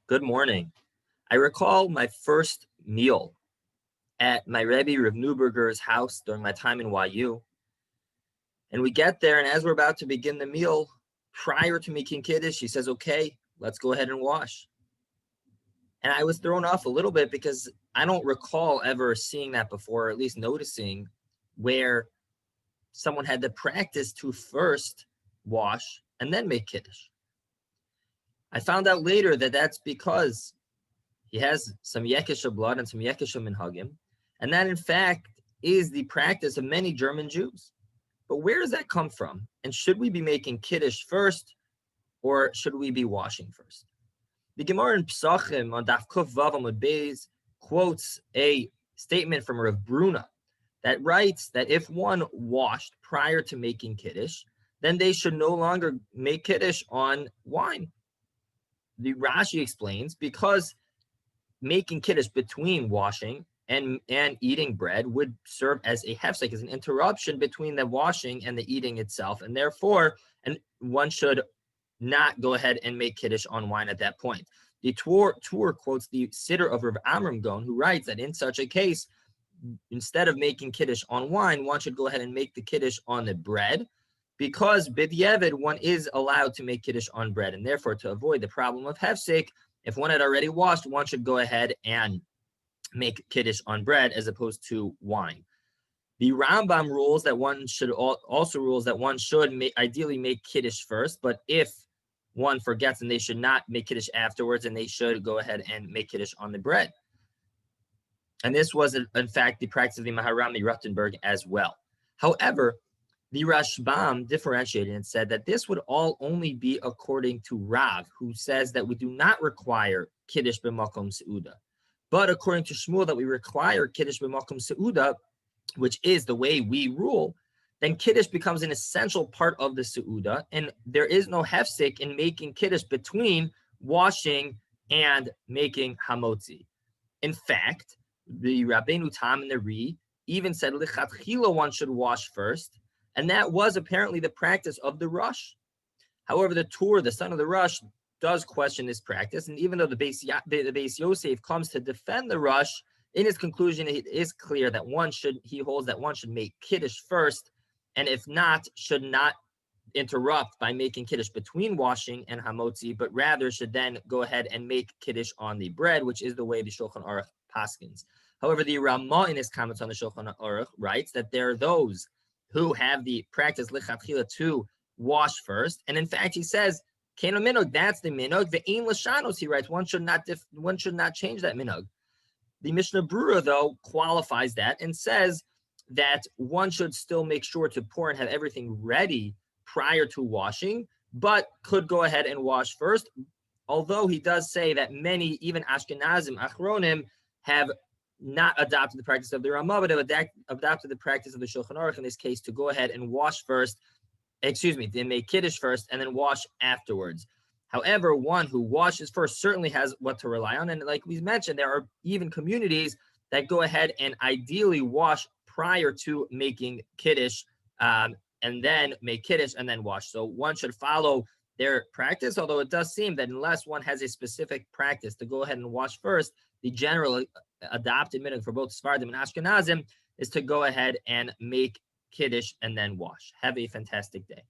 Good morning. I recall my first meal at my Rebbe Rav Neuberger's house during my time in YU. And we get there, and as we're about to begin the meal, prior to making Kiddush, he says, okay, let's go ahead and wash. And I was thrown off a little bit because I don't recall ever seeing that before, or at least noticing where someone had the practice to first wash and then make Kiddush. I found out later that that's because he has some Yekisha blood and some Yekisha minhagim, and that in fact is the practice of many German Jews. But where does that come from? And should we be making Kiddush first, or should we be washing first? The Gemara in Psachim on Daf Kuf Vav Amud Beis quotes a statement from Rav Bruna that writes that if one washed prior to making Kiddush, then they should no longer make Kiddush on wine. The Rashi explains because making Kiddush between washing and eating bread would serve as a hefsek, as an interruption between the washing and the eating itself, and therefore, one should not go ahead and make Kiddush on wine at that point. The Tur quotes the Siddur of Rav Amram Gon, who writes that in such a case, instead of making Kiddush on wine, one should go ahead and make the Kiddush on the bread, because b'diavad one is allowed to make Kiddush on bread, and therefore to avoid the problem of hefsek, if one had already washed, one should go ahead and make Kiddush on bread as opposed to wine. The Rambam rules that one should ideally make Kiddush first, but if one forgets, then they should not make Kiddush afterwards, and they should go ahead and make Kiddush on the bread. And this was, in fact, the practice of the Maharami Rottenberg as well. However, the Rashbam differentiated and said that this would all only be according to Rav, who says that we do not require Kiddush b'makom seuda, but according to Shmuel that we require Kiddush b'makom seuda, which is the way we rule. Then Kiddush becomes an essential part of the seuda, and there is no hefsek in making Kiddush between washing and making hamotzi. In fact, the Rabbeinu Tam and the Ri even said lichatchila one should wash first, and that was apparently the practice of the Rosh. However, the Tur, the son of the Rosh, does question this practice, and even though the Beis Yosef comes to defend the Rosh, in his conclusion, it is clear that he holds that one should make Kiddush first, and if not, should not interrupt by making Kiddush between washing and hamotzi, but rather should then go ahead and make Kiddush on the bread, which is the way the Shulchan Aruch paskins. However, the Ramah in his comments on the Shulchan Aruch writes that there are those who have the practice lichatchila to wash first, and in fact, he says, "Keno minog," that's the minog. Ve'ein l'shanos, he writes, one should not change that minog. The Mishnah Brura, though, qualifies that and says that one should still make sure to pour and have everything ready prior to washing, but could go ahead and wash first. Although he does say that many, even Ashkenazim, Achronim, have not adopted the practice of the Ramah, but have adopted the practice of the Shulchan Aruch in this case to go ahead and wash first, they make Kiddush first and then wash afterwards. However, one who washes first certainly has what to rely on. And like we mentioned, there are even communities that go ahead and ideally wash prior to making Kiddush, and then make Kiddush and then wash. So one should follow their practice, although it does seem that unless one has a specific practice to go ahead and wash first, the general adopted minhag for both Sephardim and Ashkenazim is to go ahead and make Kiddush and then wash. Have a fantastic day.